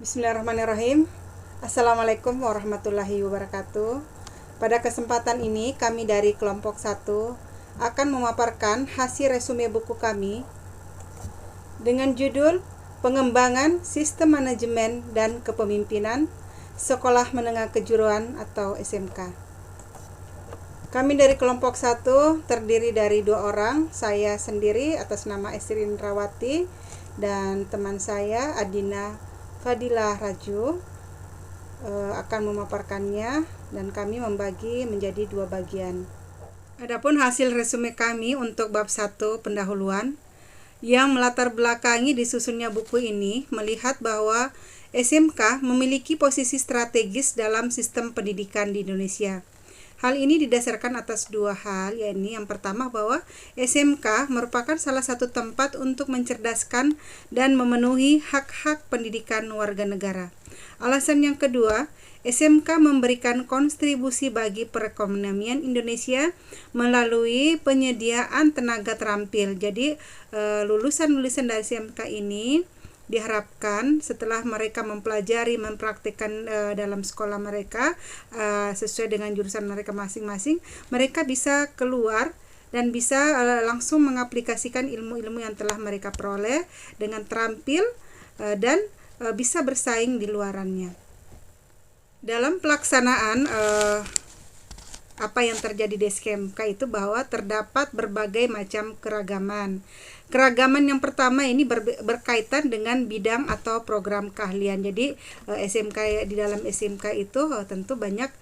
Bismillahirrahmanirrahim. Assalamualaikum warahmatullahi wabarakatuh. Pada kesempatan ini kami dari kelompok 1 akan memaparkan hasil resume buku kami dengan judul Pengembangan Sistem Manajemen dan Kepemimpinan Sekolah Menengah Kejuruan atau SMK. Kami dari kelompok 1 terdiri dari 2 orang, saya sendiri atas nama Esrin Rawati dan teman saya Adina Fadilah Raju akan memaparkannya dan kami membagi menjadi 2 bagian. Adapun hasil resume kami untuk bab 1 pendahuluan yang melatar belakangi disusunnya buku ini melihat bahwa SMK memiliki posisi strategis dalam sistem pendidikan di Indonesia. Hal ini didasarkan atas 2 hal, yaitu yang pertama bahwa SMK merupakan salah satu tempat untuk mencerdaskan dan memenuhi hak-hak pendidikan warga negara. Alasan yang kedua, SMK memberikan kontribusi bagi perekonomian Indonesia melalui penyediaan tenaga terampil. Jadi lulusan-lulusan dari SMK ini diharapkan setelah mereka mempelajari, mempraktikkan dalam sekolah mereka sesuai dengan jurusan mereka masing-masing, mereka bisa keluar dan bisa langsung mengaplikasikan ilmu-ilmu yang telah mereka peroleh dengan terampil dan bisa bersaing di luarannya. Dalam pelaksanaan apa yang terjadi di SMK itu bahwa terdapat berbagai macam keragaman. Keragaman yang pertama ini berkaitan dengan bidang atau program keahlian. Jadi SMK, di dalam SMK itu tentu banyak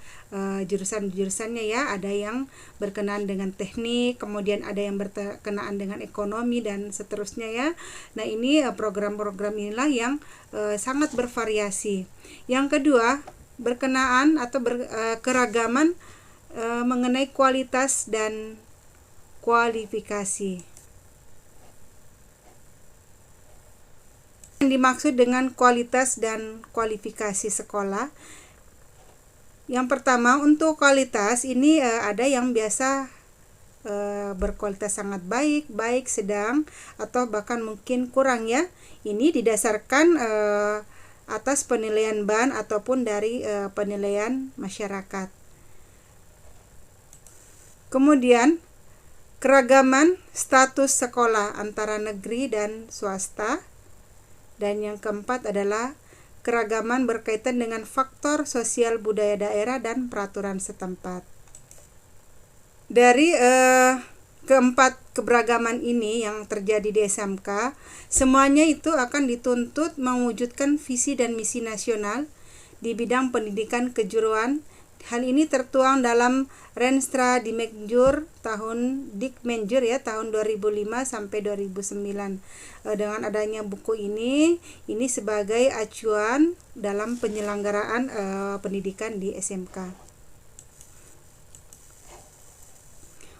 jurusan-jurusannya ya. Ada yang berkenaan dengan teknik, kemudian ada yang berkenaan dengan ekonomi dan seterusnya ya. Nah, ini program-program inilah yang sangat bervariasi. Yang kedua, berkenaan atau keragaman mengenai kualitas dan kualifikasi. Yang dimaksud dengan kualitas dan kualifikasi sekolah, yang pertama untuk kualitas ini ada yang biasa berkualitas sangat baik, sedang, atau bahkan mungkin kurang ya. Ini didasarkan atas penilaian BAN ataupun dari penilaian masyarakat. Kemudian keragaman status sekolah antara negeri dan swasta. Dan yang keempat adalah keragaman berkaitan dengan faktor sosial budaya daerah dan peraturan setempat. Dari keempat keberagaman ini yang terjadi di SMK, semuanya itu akan dituntut mewujudkan visi dan misi nasional di bidang pendidikan kejuruan. Hal ini tertuang dalam Renstra Dikmenjur tahun 2005 sampai 2009. Dengan adanya buku ini sebagai acuan dalam penyelenggaraan pendidikan di SMK.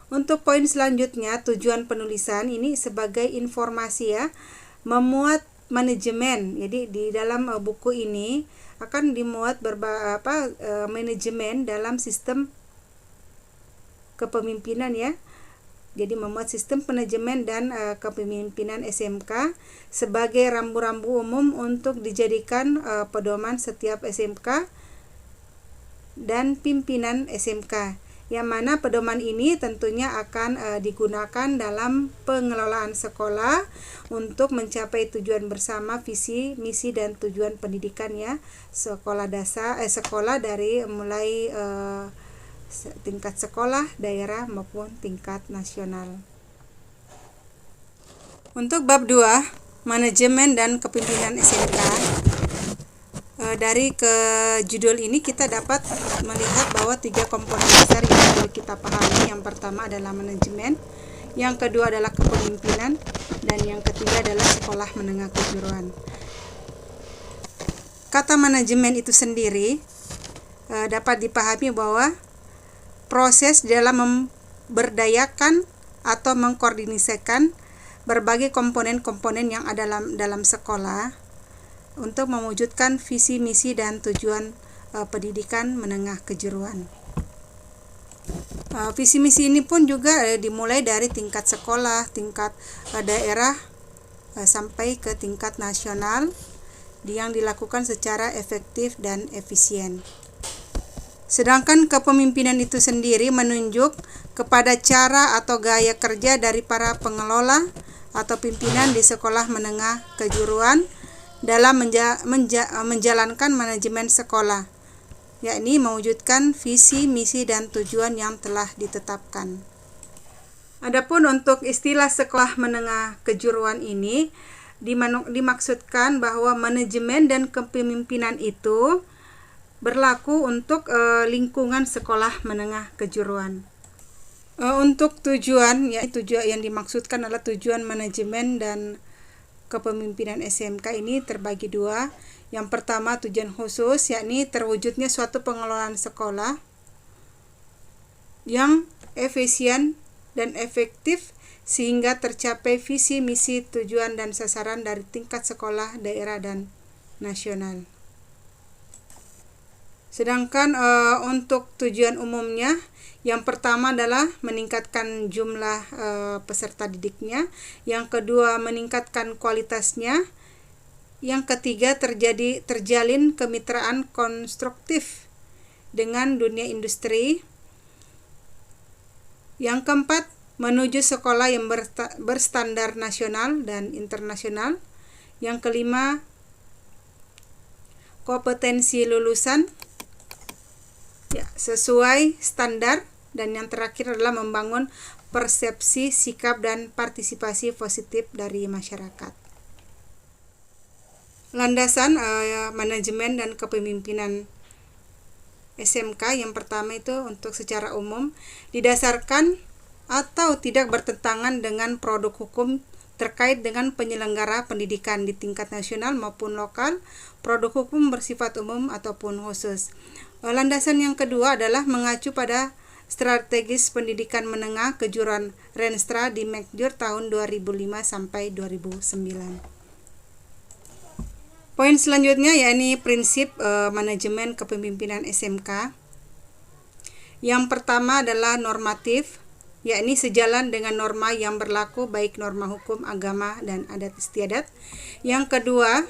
Untuk poin selanjutnya, tujuan penulisan ini sebagai informasi ya, memuat manajemen. Jadi di dalam buku ini akan dimuat manajemen dalam sistem kepemimpinan ya. Jadi memuat sistem manajemen dan kepemimpinan SMK sebagai rambu-rambu umum untuk dijadikan pedoman setiap SMK dan pimpinan SMK. Yang mana pedoman ini tentunya akan digunakan dalam pengelolaan sekolah untuk mencapai tujuan bersama, visi, misi, dan tujuan pendidikan ya. Sekolah dari mulai tingkat sekolah, daerah maupun tingkat nasional. Untuk bab 2, manajemen dan kepemimpinan SMK. Dari judul ini kita dapat melihat bahwa 3 komponen besar yang perlu kita pahami. Yang pertama adalah manajemen, yang kedua adalah kepemimpinan, dan yang ketiga adalah sekolah menengah kejuruan. Kata manajemen itu sendiri dapat dipahami bahwa proses dalam memberdayakan atau mengkoordinasikan berbagai komponen-komponen yang ada dalam sekolah untuk mewujudkan visi, misi, dan tujuan pendidikan menengah kejuruan. Visi misi ini pun juga dimulai dari tingkat sekolah, tingkat daerah sampai ke tingkat nasional. yang dilakukan secara efektif dan efisien. Sedangkan kepemimpinan itu sendiri menunjuk kepada cara atau gaya kerja dari para pengelola atau pimpinan di sekolah menengah kejuruan dalam menjalankan manajemen sekolah, yakni mewujudkan visi, misi, dan tujuan yang telah ditetapkan. Adapun untuk istilah sekolah menengah kejuruan ini dimaksudkan bahwa manajemen dan kepemimpinan itu berlaku untuk lingkungan sekolah menengah kejuruan. Untuk tujuan yang dimaksudkan adalah tujuan manajemen dan kepemimpinan SMK ini terbagi dua. Yang pertama, tujuan khusus, yakni terwujudnya suatu pengelolaan sekolah yang efisien dan efektif sehingga tercapai visi, misi, tujuan, dan sasaran dari tingkat sekolah, daerah, dan nasional. Sedangkan untuk tujuan umumnya, yang pertama adalah meningkatkan jumlah peserta didiknya, yang kedua meningkatkan kualitasnya, yang ketiga terjalin kemitraan konstruktif dengan dunia industri, yang keempat menuju sekolah yang berstandar nasional dan internasional, yang kelima kompetensi lulusan sesuai standar, dan yang terakhir adalah membangun persepsi, sikap, dan partisipasi positif dari masyarakat. Landasan manajemen dan kepemimpinan SMK yang pertama itu untuk secara umum didasarkan atau tidak bertentangan dengan produk hukum terkait dengan penyelenggara pendidikan di tingkat nasional maupun lokal, produk hukum bersifat umum ataupun khusus. Landasan yang kedua adalah mengacu pada strategis pendidikan menengah kejuruan Renstra di Mekjur tahun 2005 sampai 2009. Poin selanjutnya yakni prinsip manajemen kepemimpinan SMK. Yang pertama adalah normatif, yakni sejalan dengan norma yang berlaku baik norma hukum, agama, dan adat istiadat. Yang kedua,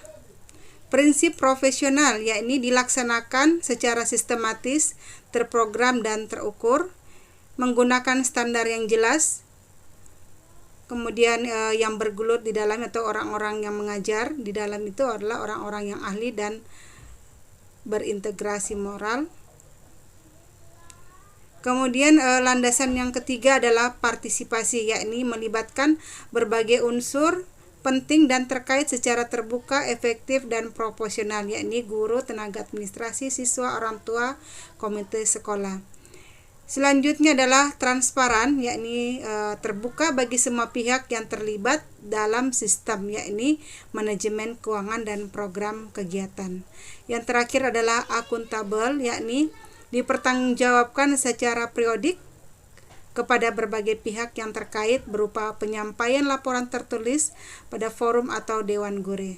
prinsip profesional, yakni dilaksanakan secara sistematis, terprogram, dan terukur, menggunakan standar yang jelas. Kemudian yang bergelut di dalam atau orang-orang yang mengajar di dalam itu adalah orang-orang yang ahli dan berintegrasi moral. Kemudian landasan yang ketiga adalah partisipasi, yakni melibatkan berbagai unsur penting dan terkait secara terbuka, efektif, dan proporsional, yakni guru, tenaga administrasi, siswa, orang tua, komite sekolah. Selanjutnya adalah transparan, yakni terbuka bagi semua pihak yang terlibat dalam sistem, yakni manajemen keuangan dan program kegiatan. Yang terakhir adalah akuntabel, yakni dipertanggungjawabkan secara periodik kepada berbagai pihak yang terkait berupa penyampaian laporan tertulis pada forum atau dewan guru.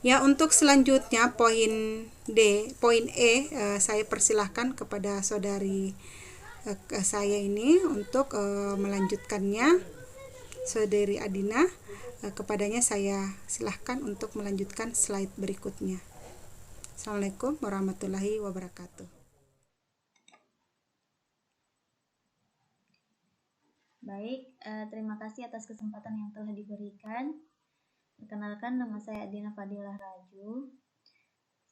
Ya, untuk selanjutnya poin E, saya persilahkan kepada saudari saya ini untuk melanjutkannya. Saudari Adina, kepadanya saya silahkan untuk melanjutkan slide berikutnya. Assalamualaikum warahmatullahi wabarakatuh. Baik, terima kasih atas kesempatan yang telah diberikan. Perkenalkan, nama saya Adina Fadilah Raju.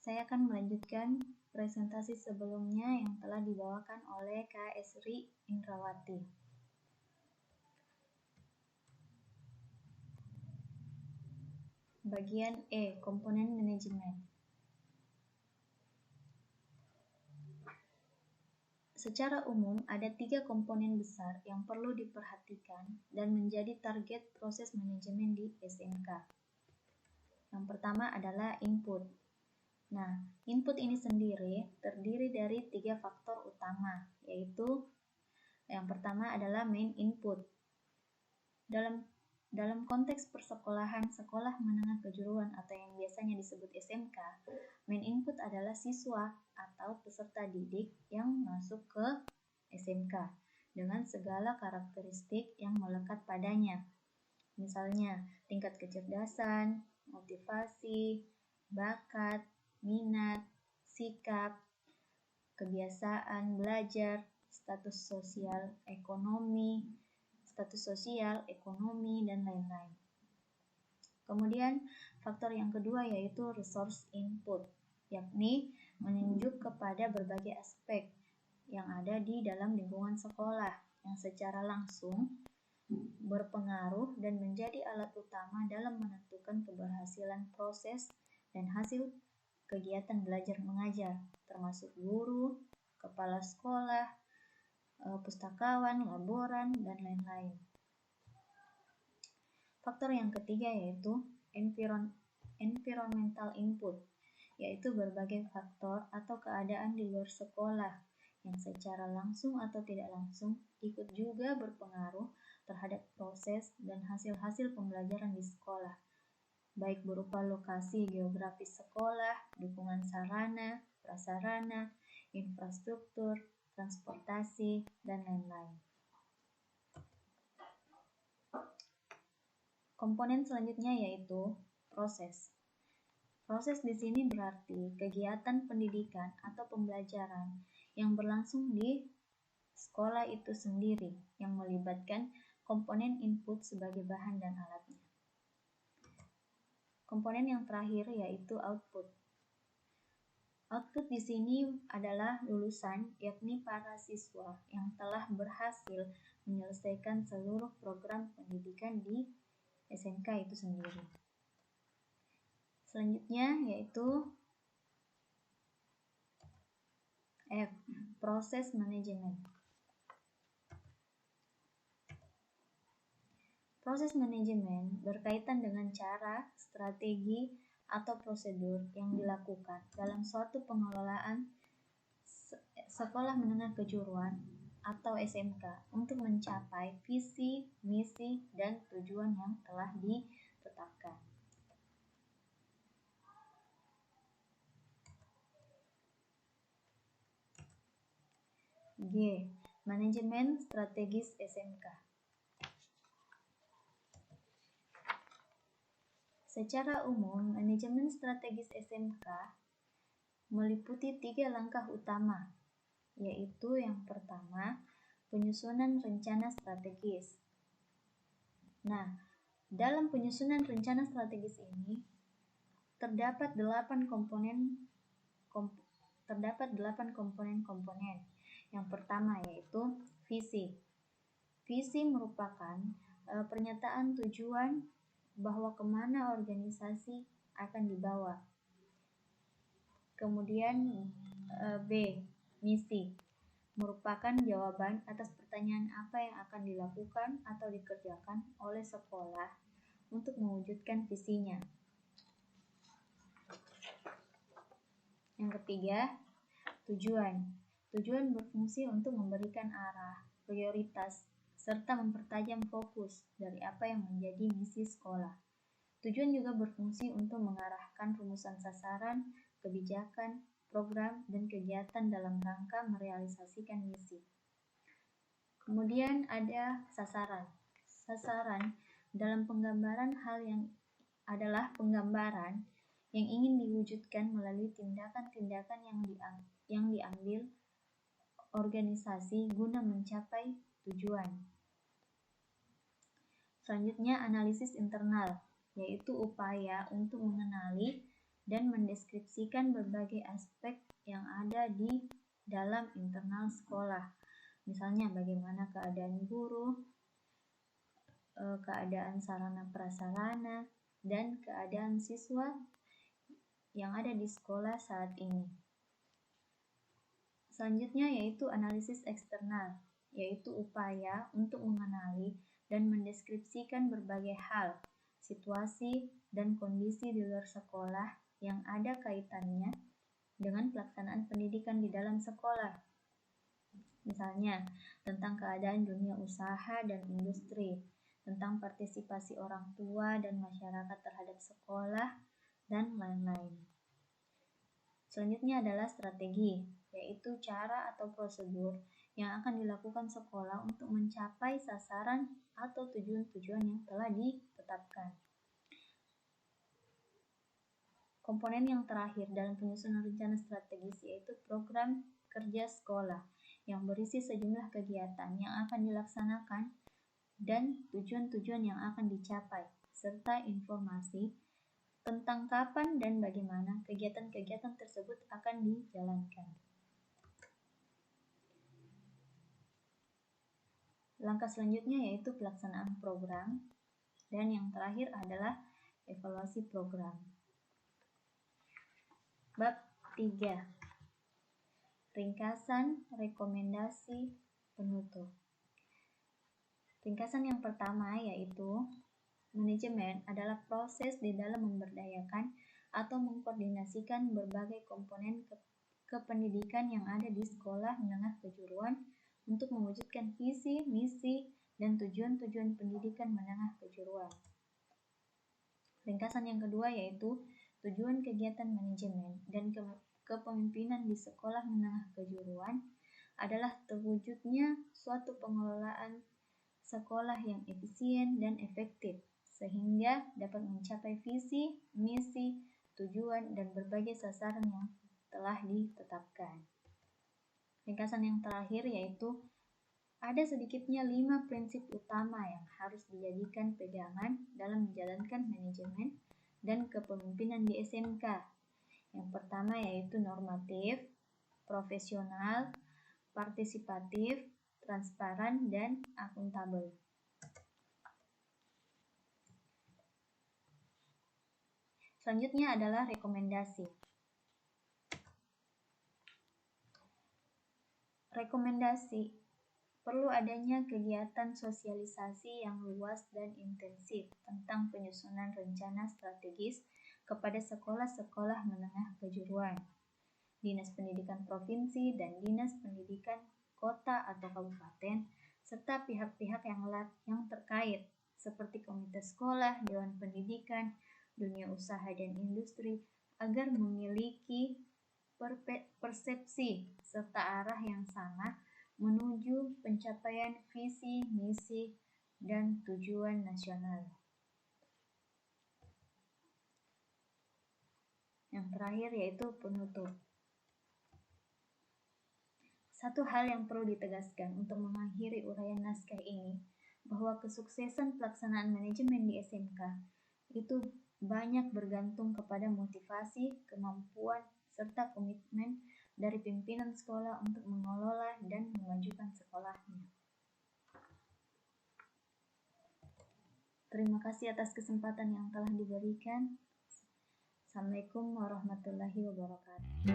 Saya akan melanjutkan presentasi sebelumnya yang telah dibawakan oleh Kak Esri Indrawati. Bagian E, komponen manajemen. Secara umum, ada 3 komponen besar yang perlu diperhatikan dan menjadi target proses manajemen di SMK. Yang pertama adalah input. Nah, input ini sendiri terdiri dari 3 faktor utama, yaitu yang pertama adalah main input. Dalam konteks persekolahan sekolah menengah kejuruan atau yang biasanya disebut SMK, main input adalah siswa atau peserta didik yang masuk ke SMK dengan segala karakteristik yang melekat padanya. Misalnya, tingkat kecerdasan, motivasi, bakat, minat, sikap, kebiasaan belajar, status sosial, ekonomi, dan lain-lain. Kemudian, faktor yang kedua yaitu resource input, yakni menunjuk kepada berbagai aspek yang ada di dalam lingkungan sekolah yang secara langsung berpengaruh dan menjadi alat utama dalam menentukan keberhasilan proses dan hasil kegiatan belajar mengajar, termasuk guru, kepala sekolah, pustakawan, laboran, dan lain-lain. Faktor yang ketiga yaitu environmental input, yaitu berbagai faktor atau keadaan di luar sekolah yang secara langsung atau tidak langsung ikut juga berpengaruh terhadap proses dan hasil-hasil pembelajaran di sekolah, baik berupa lokasi geografis sekolah, dukungan sarana, prasarana, infrastruktur, transportasi, dan lain-lain. Komponen selanjutnya yaitu proses. Proses di sini berarti kegiatan pendidikan atau pembelajaran yang berlangsung di sekolah itu sendiri yang melibatkan komponen input sebagai bahan dan alatnya. Komponen yang terakhir yaitu output. Output di sini adalah lulusan, yakni para siswa yang telah berhasil menyelesaikan seluruh program pendidikan di SMK itu sendiri. Selanjutnya yaitu F. Proses manajemen. Proses manajemen berkaitan dengan cara, strategi, atau prosedur yang dilakukan dalam suatu pengelolaan sekolah menengah kejuruan atau SMK untuk mencapai visi, misi, dan tujuan yang telah ditetapkan. G. Manajemen strategis SMK. Secara umum, manajemen strategis SMK meliputi 3 langkah utama, yaitu yang pertama, penyusunan rencana strategis. Nah, dalam penyusunan rencana strategis ini terdapat 8 komponen. Yang pertama yaitu visi. Visi merupakan pernyataan tujuan bahwa kemana organisasi akan dibawa. Kemudian B. Misi merupakan jawaban atas pertanyaan apa yang akan dilakukan atau dikerjakan oleh sekolah untuk mewujudkan visinya. Yang ketiga, tujuan. Tujuan berfungsi untuk memberikan arah, prioritas, serta mempertajam fokus dari apa yang menjadi misi sekolah. Tujuan juga berfungsi untuk mengarahkan rumusan sasaran, kebijakan, program, dan kegiatan dalam rangka merealisasikan misi. Kemudian ada sasaran. Sasaran dalam penggambaran hal yang adalah penggambaran yang ingin diwujudkan melalui tindakan-tindakan yang diambil organisasi guna mencapai tujuan. Selanjutnya analisis internal, yaitu upaya untuk mengenali dan mendeskripsikan berbagai aspek yang ada di dalam internal sekolah. Misalnya bagaimana keadaan guru, keadaan sarana prasarana, dan keadaan siswa yang ada di sekolah saat ini. Selanjutnya yaitu analisis eksternal, yaitu upaya untuk mengenali dan mendeskripsikan berbagai hal, situasi, dan kondisi di luar sekolah yang ada kaitannya dengan pelaksanaan pendidikan di dalam sekolah. Misalnya, tentang keadaan dunia usaha dan industri, tentang partisipasi orang tua dan masyarakat terhadap sekolah, dan lain-lain. Selanjutnya adalah strategi, yaitu cara atau prosedur yang akan dilakukan sekolah untuk mencapai sasaran atau tujuan-tujuan yang telah ditetapkan. Komponen yang terakhir dalam penyusunan rencana strategis yaitu program kerja sekolah yang berisi sejumlah kegiatan yang akan dilaksanakan dan tujuan-tujuan yang akan dicapai, serta informasi tentang kapan dan bagaimana kegiatan-kegiatan tersebut akan dijalankan. Langkah selanjutnya yaitu pelaksanaan program, dan yang terakhir adalah evaluasi program. Bab 3. Ringkasan rekomendasi penutup. Ringkasan yang pertama yaitu manajemen adalah proses di dalam memberdayakan atau mengkoordinasikan berbagai komponen kependidikan yang ada di sekolah menengah kejuruan untuk mewujudkan visi, misi, dan tujuan-tujuan pendidikan menengah kejuruan. Ringkasan yang kedua yaitu tujuan kegiatan manajemen dan kepemimpinan di sekolah menengah kejuruan adalah terwujudnya suatu pengelolaan sekolah yang efisien dan efektif, sehingga dapat mencapai visi, misi, tujuan, dan berbagai sasaran yang telah ditetapkan. Ringkasan yang terakhir yaitu ada sedikitnya 5 prinsip utama yang harus dijadikan pegangan dalam menjalankan manajemen dan kepemimpinan di SMK. Yang pertama yaitu normatif, profesional, partisipatif, transparan, dan akuntabel. Selanjutnya adalah rekomendasi. Rekomendasi perlu adanya kegiatan sosialisasi yang luas dan intensif tentang penyusunan rencana strategis kepada sekolah-sekolah menengah kejuruan, Dinas Pendidikan Provinsi dan Dinas Pendidikan Kota atau Kabupaten, serta pihak-pihak yang terkait seperti komite sekolah, dewan pendidikan, dunia usaha dan industri agar memiliki persepsi serta arah yang sama menuju pencapaian visi, misi, dan tujuan nasional. Yang terakhir yaitu penutup. Satu hal yang perlu ditegaskan untuk mengakhiri uraian naskah ini, bahwa kesuksesan pelaksanaan manajemen di SMK itu banyak bergantung kepada motivasi, kemampuan, serta komitmen dari pimpinan sekolah untuk mengelola dan memajukan sekolahnya. Terima kasih atas kesempatan yang telah diberikan. Assalamualaikum warahmatullahi wabarakatuh.